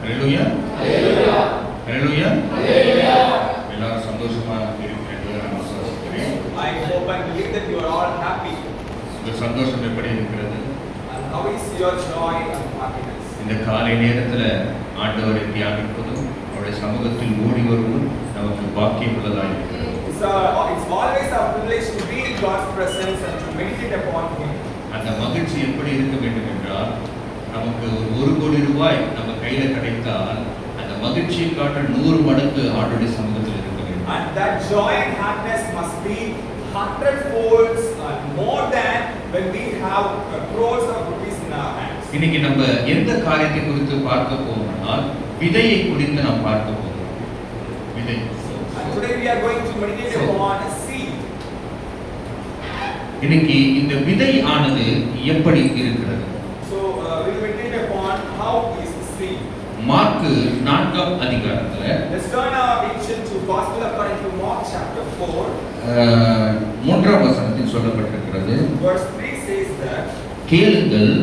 ஹalleluya ஹalleluya ஹalleluya ஹalleluya. எல்லாரும் சந்தோஷமா இருக்கிறீங்க நான் விசுவாசிக்கிறேன். I hope and believe that you are all happy. இந்த சந்தோஷம் எப்படி இருக்கிறது? And how is your joy and happiness? இந்த காலை நேரத்துல ஆண்டவரை தியானிப்பதும் அவருடைய சமூகத்தில் ஓடி வருவதும் நமக்கு பாக்கியம் உள்ளதாக இருக்கிறது. It's always a privilege to be in God's presence and to meditate upon Him. அந்த மகிழ்ச்சி எப்படி இருக்க வேண்டும் என்றால், நமக்கு ஒரு கோடி ரூபாய் நம்ம கையில கிடைத்தால் அந்த மகிழ்ச்சியை காட்ட 100 மடங்கு ஆண்டவருடைய சமூகத்தில் இருக்க வேண்டும். And that joy and happiness must be 100-fold more than when we have crores of rupees in our hands. இன்னைக்கு நம்ம எந்த காரியத்தை குறித்து பார்க்க போறோம்னால் விதையை குறித்து நாம் பார்க்க போகிறோம். விதை. Today we are going to meditate upon a seed. இன்னைக்கு இந்த விதை ஆனது எப்படி இருக்கிறது? So we will meditate upon how is the seed. Mark 4ஆம் அதிகாரத்துல Let's turn our attention to Gospel according to Mark chapter 4. 3ஆம் வசனத்தில் சொல்லப்பட்டிருக்கிறது. Verse 3 says that, கேளுங்கள்,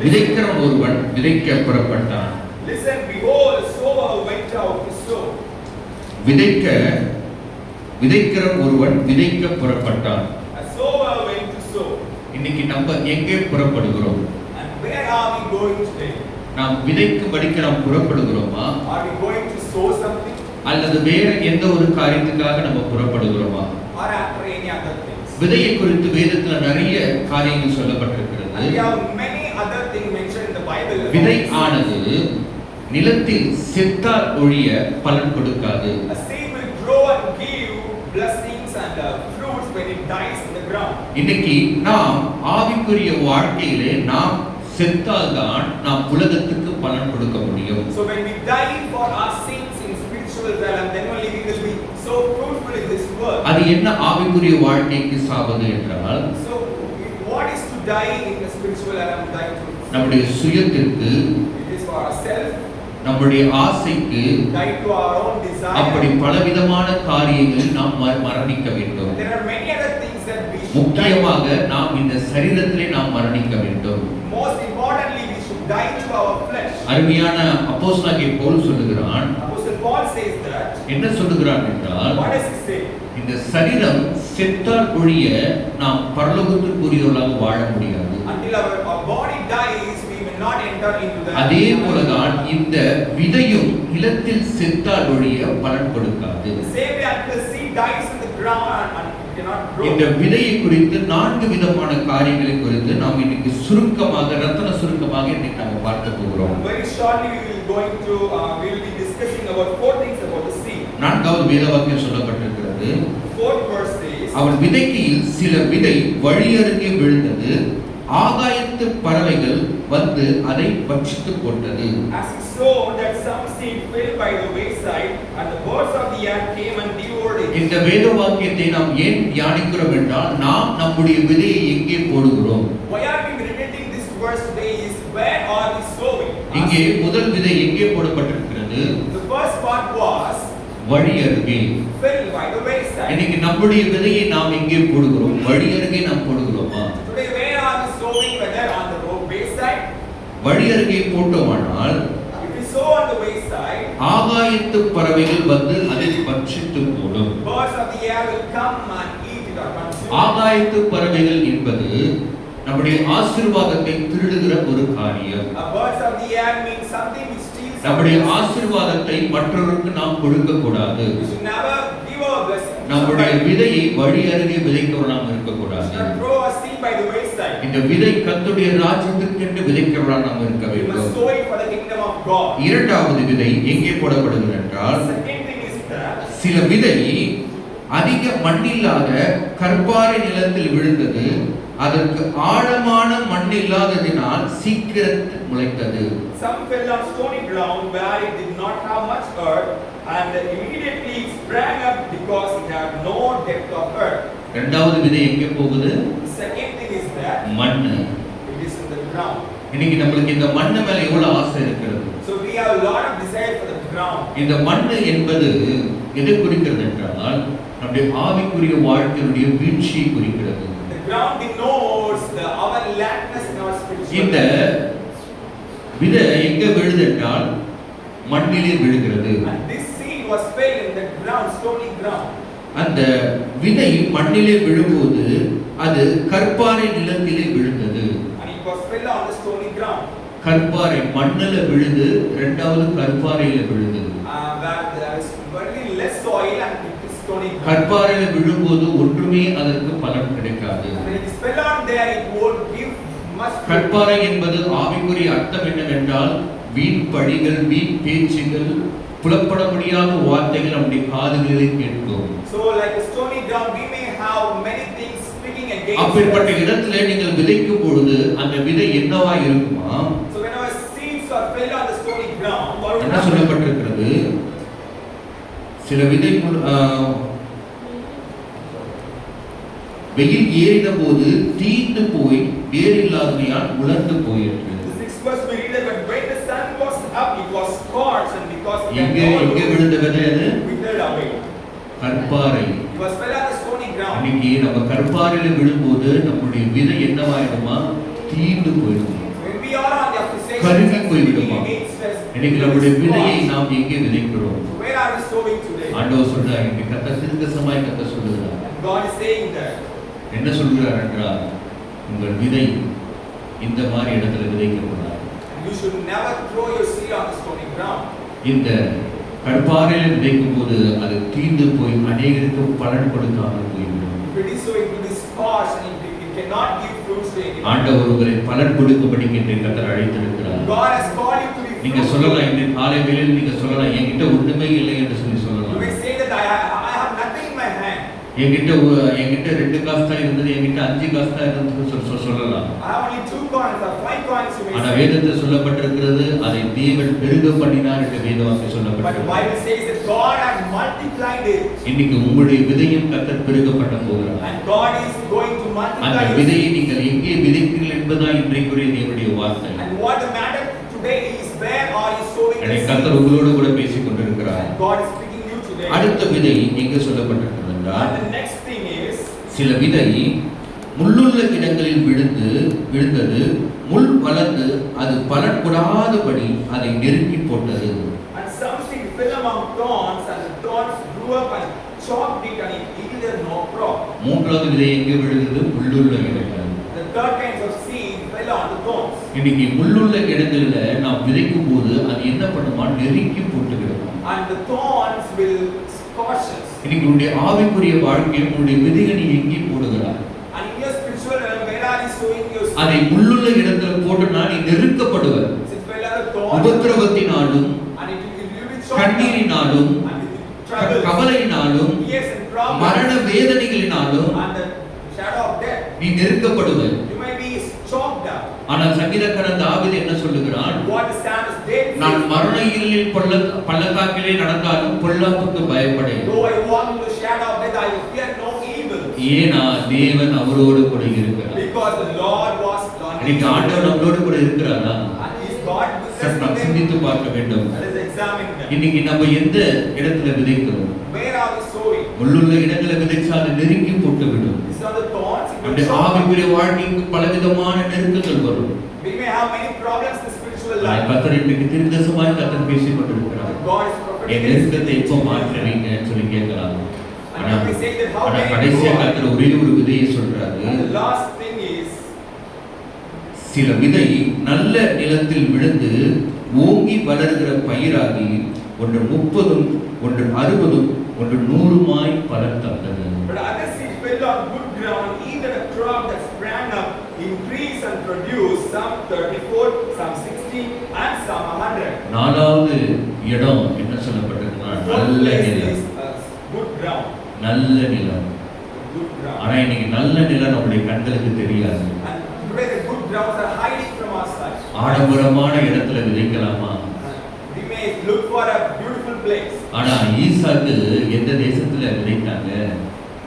விதைக்கிறவன் ஒருவன் விதைக்க புறப்பட்டான். listen, behold, a sower went out to sow. விதைக்கிறவன் ஒருவன் விதைக்க புறப்பட்டான். A sower went to sow. இன்னைக்கு நம்ம எங்கே புறப்படுகிறோம்? And where are we going today? நாம் விதைக்கும்படிக்கு நாம் புறப்படுகிறோமா? Are we going to sow something? அல்லது வேற எந்த ஒரு காரியத்துக்காக நம்ம புறப்படுகிறோமா? Or after any other things? விதையை குறித்து வேதத்துல நிறைய காரியங்கள் சொல்லப்பட்டிருக்கிறது. And we have many other things mentioned in the Bible. விதை ஆனது நிலத்தில் செத்தால் ஒழிய பலன் கொடுக்காது. A seed will grow and give blessings and fruits when it dies in the ground. இன்னைக்கு நாம் ஆவிக்குரிய வாழ்க்கையிலே நாம் செத்தால்தான் நாம் உலகத்துக்கு பலன் கொடுக்க முடியும். So when we die for our sins in spiritual realm, then only we will be so fruitful in this world. அது என்ன ஆவிக்குரிய வாழ்க்கைக்கு சாவது என்றால், So what is to die in the spiritual realm? Die to நம்முடைய சுயத்திற்கு, it is for ourselves. நம்முடைய ஆசைக்கு, Die to our own desire. அப்படி பலவிதமான காரியங்களில் நாம் மரணிக்க வேண்டும். There are many other things that we should die. முக்கியமாக நாம் இந்த சரீரத்திலே நாம் மரணிக்க வேண்டும். Most importantly, we should die to our flesh. அருமையான அப்போஸ்தலனாகிய பவுல் சொல்லுகிறான். Apostle Paul says that. என்ன சொல்லுகிறான் என்றால், What does he say? இந்த சரீரம் செத்தால் ஒழிய நாம் பரலோகத்துக்குரியவர்களாக வாழ முடியாது. Until our body dies, we will not enter into the. அதே போலதான் இந்த விதையும் நிலத்தில் செத்தால் ஒழிய பலன் கொடுக்காது. The same way, until the seed dies in the ground and it cannot grow. இந்த விதையை குறித்து 4 விதமான காரியங்களை குறித்து நாம் இன்னைக்கு சுருக்கமாக ரத்தன சுருக்கமாக இன்னைக்கு நாம பார்க்க போகிறோம். Very shortly we will be discussing about 4 things about the seed. 4வது வேதவாக்கியம் சொல்லப்பட்டிருக்கிறது. 4th verse says, அவன் விதைக்கையில் சில விதை வழியருகே விழுந்தது, ஆகாயத்து பறவைகள் வந்து அதை பட்சித்து போட்டது. as he sowed, that some seed fell by the wayside, and the birds of the air came and devoured it. இந்த வேத வாக்கியத்தை நாம் ஏன் தியானிக்கிறோம் என்றால், நாம் நம்முடைய விதையை எங்கே போடுகிறோம்? Why are we meditating this verse today is where are we sowing? இங்கே முதல் விதை எங்கே போடப்பட்டிருக்கிறது? The first part was வழி அருகே. fell by the wayside. இன்னைக்கு நம்முடைய விதையை நாம் எங்கே போடுகிறோம்? வழி அருகே நாம் போடுகிறோமா? Today where are we sowing, whether on the road wayside? வழி அருகே போட்டோமானால் If we sow on the wayside, ஆகாயத்து பறவைகள் வந்து அதை பட்சித்து போடும். birds of the air will come and eat it or consume it. ஆகாயத்து பறவைகள் என்பது நம்முடைய ஆசீர்வாதத்தை திருடுகிற ஒரு காரியம். Birds of the air means something which steals. நம்முடைய ஆசீர்வாதத்தை மற்றவருக்கு நாம் கொடுக்க கூடாது. We should never give our blessing. நம்முடைய விதையை வழி அருகே விதைக்கிறவர்கள் நாம் இருக்க கூடாது. Should not throw a seed by the wayside. இந்த விதை கர்த்தருடைய ராஜ்யத்திற்கென்று விதைக்கிறவர்களாக நாம் இருக்க We must வேண்டும். sow it for the kingdom of God. இரண்டாவது விதை எங்கே போடப்படுகிறது என்றால், Second thing is that சில விதை அதிக மண்ணில்லாத கற்பாறை நிலத்தில் விழுந்தது, அதற்கு ஆழமான மண் இல்லாததினால் சீக்கிரத்தில் முளைத்தது. some fell on stony ground where it did not have much earth, and immediately it sprang up because it had no depth of earth. இரண்டாவது விதை எங்கே போகுது? The second thing is that மண்ணு. it is in the ground. இன்னைக்கு நம்மளுக்கு இந்த மண்ணு மேல எவ்வளவு ஆசை இருக்கிறது. So we have a lot of desire for the ground. இந்த மண்ணு என்பது எதை குறிக்கிறது என்றால், நம்முடைய ஆவிக்குரிய வாழ்க்கையுடைய வீழ்ச்சியை குறிக்கிறது. The ground denotes our lackness in our spiritual இந்த life. விதை எங்க விழுது என்றால், மண்ணிலே விழுகிறது. And this seed was fell in the ground, stony ground. அந்த விதை மண்ணிலே விழும்போது அது கற்பாறை நிலத்திலே விழுந்தது. And it was fell on the stony ground. கற்பாறை மண்ணில விழுந்து இரண்டாவது கற்பாறையில விழுந்தது. Where there is very less soil and it is stony ground. கற்பாறையில விழும்போது ஒன்றுமே அதற்கு பலன் கிடைக்காது. When it is fell on there, it won't give much fruit. கற்பாறை என்பது ஆவிக்குரிய அர்த்தம் என்னவென்றால் வீண் பழிகள், வீண் பேச்சுகள், புலப்பட முடியாத வார்த்தைகள் நம்முடைய காதுகளில் கேட்கும். So like a stony ground, we may have many things speaking against அப்படிப்பட்ட us. இடத்திலே நீங்கள் விதைக்கும் பொழுது அந்த விதை என்னவா இருக்குமா? So whenever seeds are fell on the stony ground, what will என்ன happen? சொல்லப்பட்டிருக்கிறது? சில விதை வெயில் ஏறின போது தீந்து போய் வேறில்லாதமையால் உலர்ந்து போயிற்று. The sixth verse we read that when the sun was up, it was scorched, and because it எங்கே had எங்கே all விழுந்த விதை அது? withered away. கற்பாறை. It was fell on the stony ground. அன்னைக்கு நம்ம கற்பாறையில விழும்போது நம்முடைய விதை என்னவாயிடுமா? தீந்து போயிடும். When we are on the accusation கருகி and போய்விடுமா? speaking against us, இன்னைக்கு it நம்முடைய is விதையை scorched. நாம் எங்கே விதைக்கிறோம்? So where are we sowing today? ஆண்டவர் சொல்றார், இன்னைக்கு கர்த்தர் திருக்கசமாய் கர்த்தர் சொல்லுகிறார். And God is saying that. என்ன சொல்கிறார் என்றால், உங்கள் விதை இந்த மாதிரி இடத்துல விதைக்கப்படாது. You should never throw your seed on the stony ground. இந்த கற்பாறையில் விதைக்கும் போது அது தீந்து போய் அநேகருக்கு பலன் கொடுக்காமல் போய்விடும். If it is so, it will be scorched and it cannot give fruits to anyone. ஆண்டவர் உங்களை பலன் கொடுக்கும்படிக்கு இன்றைக்கு கர்த்தர் அழைத்திருக்கிறார். God has called you to be நீங்க fruitful. சொல்லலாம், இன்றைக்கு காலை வேளையில் நீங்க சொல்லலாம், என்கிட்ட ஒண்ணுமே இல்லை என்று சொல்லி You சொல்லலாம். may say that I have nothing in my hand. என்கிட்ட 2 காசு தான் இருந்தது, என்கிட்ட 5 காசு தான் இருந்தது சொல்லலாம். I have only 2 coins or 5 coins, you may ஆனா say. வேதத்தில் சொல்லப்பட்டிருக்கிறது, அதை தேவன் பெருக பண்ணினார் என்று வேதவாக்கியம் But the சொல்லப்பட்டிருக்கிறது. Bible says that God has multiplied it. இன்னைக்கு உங்களுடைய விதையும் கர்த்தர் பெருக பண்ண போகிறார். And God is going to அந்த multiply it. விதையை நீங்கள் எங்கே விதைக்கிறீர்கள் என்பதுதான் இன்றைக்குரிய தேவனுடைய வார்த்தை. And what the matter today is, where are you sowing the என்னை seed? கர்த்தர் உங்களோடு கூட பேசிக் கொண்டிருக்கிறார். And God is speaking to you today. அடுத்த விதை எங்கே சொல்லப்பட்டிருக்கிறது என்றால், And the next thing is, சில விதை முள்ளுள்ள இடங்களில் விழுந்தது, முள் வளர்ந்து அது பலன் கொடாதபடி அதை நெருக்கி போட்டது. and some seed fell among thorns, and the thorns grew up and chopped it, and it yielded no crop. மூன்றாவது விதை எங்கே விழுகிறது? முள்ளுள்ள இடங்கள். The third kind of seed fell on the thorns. இன்னைக்கு முள்ளுள்ள இடங்கள்ல நாம் விதைக்கும் போது அது என்ன பண்ணுமா? நெருக்கி போட்டுவிடும். And the thorns will scorch us. இன்னைக்கு உங்களுடைய ஆவிக்குரிய வாழ்க்கையில் உங்களுடைய விதையை நீ எங்கே போடுகிறாய்? And in your spiritual realm, where are you sowing your seed? அதை முள்ளுள்ள இடத்துல போட்டுனா நீ நெருக்கப்படுவர். It fell on the thorns, உபத்திரவத்தினாலும், and it will be chopped கண்ணீரினாலும், down, and with troubles, கவலையினாலும், tears and problems, மரண வேதனைகளினாலும் and the shadow of death. நீ நெருக்கப்படுவர். You may be chopped down. ஆனால் சங்கீதக்காரன் தாவீது என்ன சொல்லுகிறான்? What the psalmist did, நான் மரண இருளில் பள்ளத்தாக்கிலே நடந்தாலும் பொல்லாப்புக்கு பயப்படேன். though I walk in the shadow of death, I will fear no evil, ஏனா தேவன் அவரோடு கூட இருக்கிறார். because the Lord was on இன்னைக்கு ஆண்டவர் நம்மளோடு கூட இருக்கிறாரா? and is God with சற்று நாம் us today? சிந்தித்து பார்க்க வேண்டும். Let us examine them. இன்னைக்கு நம்ம எந்த இடத்துல விதைக்கிறோம்? Where are we sowing? முள்ளுள்ள இடங்களை விதைச்சா அது நெருக்கி போட்டுவிடும். These are the thorns. It will நம்முடைய chop. ஆவிக்குரிய வாழ்க்கைக்கு பலவிதமான நெருக்கங்கள் வரும். We may have many problems in spiritual life. கர்த்தர் இன்றைக்கு திருந்தசமாய் கர்த்தர் பேசிக் கொண்டிருக்கிறார். God is என் prophetically நெருக்கத்தை எப்போ speaking to you. மாற்றுவீங்கன்னு சொல்லி கேட்கலாம். ஆனா And we say that how ஆனா can you கடைசியா go on? கர்த்தர் ஒரே ஒரு விதையை சொல்றாரு. And the last thing is, சில விதை நல்ல நிலத்தில் விழுந்து ஓங்கி வளர்கிற பயிராகி ஒன்று 30, ஒன்று 60, ஒன்று 100 பலன் தந்தது. but other seed fell on good ground, even a crop that sprang up, increased and produced, some 34, some 60, and some 100. நாலாவது இடம் என்ன சொல்லப்பட்டிருக்குன்னா Fourth நல்ல place நிலம். is good ground. நல்ல நிலம். Good ground. ஆனா இன்னைக்கு நல்ல நிலம் நம்முடைய கண்களுக்கு தெரியாது. And today the good grounds are hiding from our sight. ஆடம்பரமான இடத்துல விதைக்கலாமா? We may look for a beautiful place. ஆனா ஈசாக்கு எந்த தேசத்துல விதைத்தாங்க?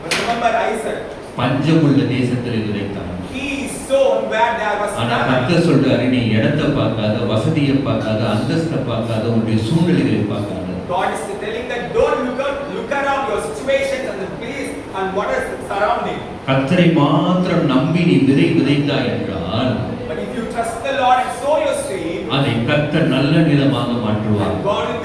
But remember Isaac, பஞ்சமுள்ள தேசத்துல விதைத்தாங்க. he is sown where there was ஆனா famine. கர்த்தர் சொல்றாரு, நீ இடத்தை பார்க்காத, வசதியை பார்க்காத, அந்தஸ்தை பார்க்காத, உன்னுடைய சூழ்நிலைகளை பார்க்காத. God is telling that don't look around your situations and the place and what is surrounding. கர்த்தரை மாத்திரம் நம்பி நீ விதைத்தாய் என்றால் But if you trust the Lord and sow your seed, அதை கர்த்தர் நல்ல நிலமாக மாற்றுவார். God will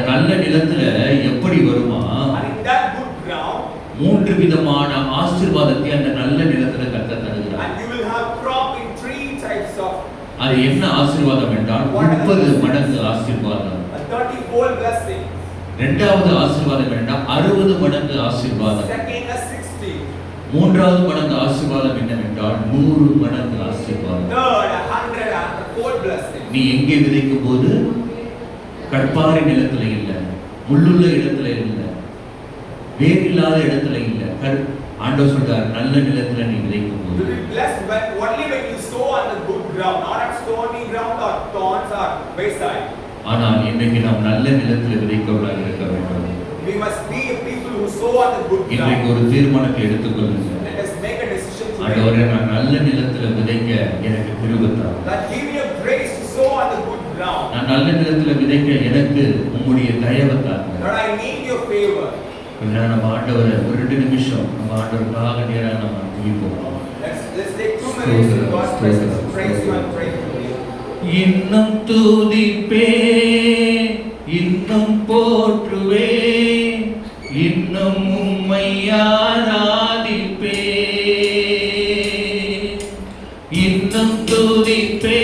நல்ல நிலத்துல எப்படி வருமா? And in that good ground, மூன்று விதமான ஆசீர்வாதத்தை அந்த நல்ல நிலத்துல கர்த்தர் தருகிறார். and you will have crop in 3 types of. அது என்ன ஆசீர்வாதம் என்றால் 30 மடங்கு ஆசீர்வாதம். A 30-fold blessing. இரண்டாவது ஆசீர்வாதம் என்றால் 60 மடங்கு ஆசீர்வாதம். Second, a 60. மூன்றாவது மடங்கு ஆசீர்வாதம் என்னவென்றால் 100 மடங்கு ஆசீர்வாதம். Third, 100-fold blessing. நீ எங்கே விதைக்கும் போது கற்பாறை நிலத்துல இல்ல, முள்ளுள்ள இடத்துல இல்ல, வேர் இல்லாத இடத்துல இல்ல. ஆண்டவர் சொல்றார் நல்ல நிலத்துல நீ விதைக்கும் போது. You will be blessed only when you sow on the good ground, not on stony ground or thorns or wayside. ஆனால் இன்னைக்கு நாம் நல்ல நிலத்துல விதைக்கிறவர்களாக இருக்க வேண்டும். We must be a people who sow on the good இன்னைக்கு ground. ஒரு தீர்மானத்தை எடுத்துக்கொள்ளுங்க. Let us make a decision today. ஆண்டவரே நான் நல்ல நிலத்துல விதைக்க எனக்கு கிருபை தாரும். That give me a grace to sow on the good ground. நான் நல்ல நிலத்துல விதைக்க எனக்கு உம்முடைய தயவை தாருங்க. Lord, I need your favor. நம்ம ஆண்டவரை ஒரு 2 நிமிஷம் நம்ம ஆண்டவருக்காக நேரா நம்ம துதிப்போம். Let's take 2 minutes in God's presence to praise you and pray to you. இன்னும் துதிப்பே, இன்னும் போற்றுவே, இன்னும் உம்மை ஆராதிப்பே. இன்னும் துதிப்பே,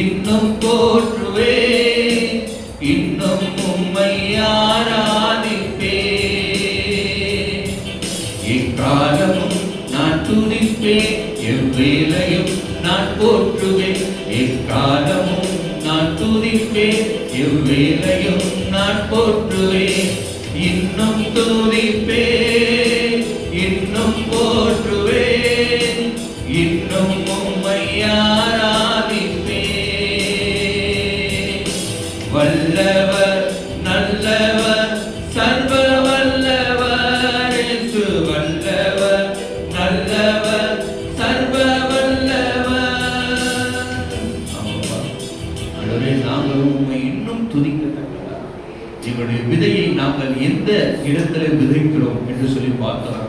இன்னும் போற்றுவே, இன்னும் உம்மை ஆராதிப்பே. எக்காலமும் நான் துதிப்பேன், எவ்வேளையும் நான் போற்றுவேன். எக்காலமும் நான் துதிப்பேன், எவ்வேளையும் நான் போற்றுவேன். இன்னும் துதிப்பேன், இன்னும் போற்றுவேன், இன்னும் உம்மை ஆராதிப்பேன். வல்லவர் நல்லவர் சர்வ வல்லவர் இயேசு வல்லவர் நல்லவர் சர்வ வல்லவர். ஆண்டவரே நாங்கள் உம்மை இன்னும் துதிக்கத்தக்கதாக எங்களுடைய விதையை நாங்கள் எந்த இடத்துல விதைக்கிறோம் என்று சொல்லி பார்த்தோம்.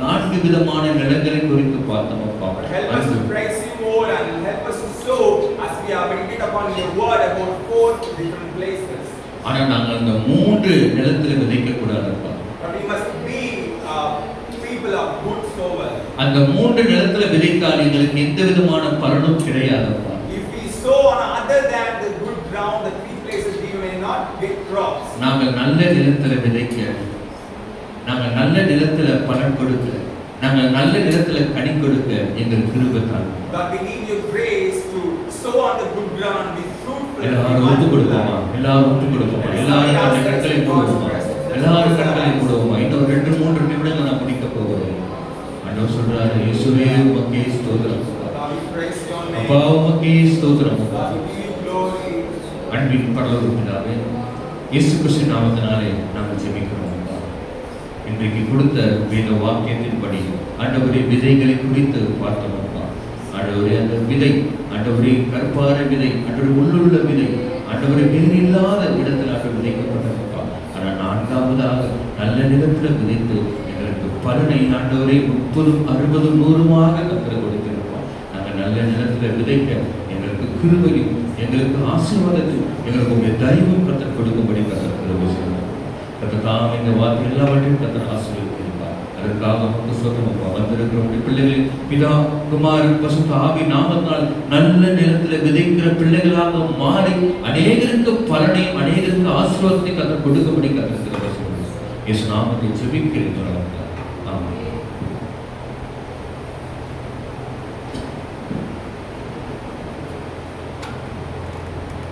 4 விதமான நிலங்களை குறித்து பார்த்தோம் அப்பா. Help us to praise you more and help us to sow as we are meditating upon your word about 4 different places. ஆனா நாங்கள் அந்த 3 நிலத்துல விதைக்க கூடாதுப்பா. But we must be people of good sower. அந்த 3 நிலத்துல விதைத்தால் எங்களுக்கு எந்த விதமான பலனும் கிடையாதுப்பா. If we sow on other than the good ground, the 3 places, we may not get crops. நாங்கள் நல்ல நிலத்துல விதைக்க, நாங்கள் நல்ல நிலத்துல பலன் கொடுக்க, நாங்கள் நல்ல நிலத்துல கனி கொடுக்க எங்களுக்கு கிருபை தாரும். But we need your grace to sow on the good ground and be fruitful. எல்லாரும் ஒப்பு கொடுப்போமா? எல்லாரும் ஒப்பு கொடுப்போமா? எல்லாரும் கண்களை மூடுவோமா? எல்லாரும் கண்களை மூடுவோமா? இன்னும் 2-3 நிமிடங்கள் நான் முடிக்க போகிறேன். ஆண்டவர் சொல்றாரு, இயேசுவே உமக்கே ஸ்தோத்திரம். God, we praise your name. அப்பா உமக்கே ஸ்தோத்திரம். God, we give you glory. அன்பின் பரலோக பிதாவே, இயேசு கிறிஸ்து நாமத்தினாலே நாங்கள் ஜெபிக்கிறோம். இன்றைக்கு கொடுத்த வேத வாக்கியத்தின்படி ஆண்டவரே விதைகளை குறித்து பார்த்தோம். ஆண்டவரே அந்த விதை, ஆண்டவரே கற்பாறை விதை, ஆண்டவரே உள்ளுள்ள விதை, ஆண்டவரே வேறு இல்லாத இடத்துல விதைக்கப்பட்டிருப்பா. ஆனால் 4வதாக நல்ல நிலத்துல விதைத்து எங்களுக்கு பலனை ஆண்டவரே 30, 60, 100 கர்த்தர் கொடுத்திருப்போம். நாங்கள் நல்ல நிலத்துல விதைக்க எங்களுக்கு கிருபையும் எங்களுக்கு ஆசீர்வாதத்தையும் எங்களுக்கு உங்களுடைய தயவும் கர்த்தர் கொடுக்கும்படி கர்த்தர் கிருபை செய்வார். கர்த்தர் தாம் இந்த வார்த்தை எல்லாவற்றையும் கர்த்தர் ஆசீர்வதித்திருப்பார். அதற்காக நமக்கு சொந்தமாக வந்திருக்கிற பிள்ளைகளை பிதா குமாரன் பசுத்த ஆவி நாமத்தினால் நல்ல நிலத்துல விதைக்கிற பிள்ளைகளாக மாறி அநேகருக்கு பலனையும் அநேகருக்கு ஆசீர்வாதத்தை கர்த்தர் கொடுக்கும்படி கர்த்தர் கிருபை செய்வார். இயேசு நாமத்தில் ஜெபிக்கிறேன். ஆமென்.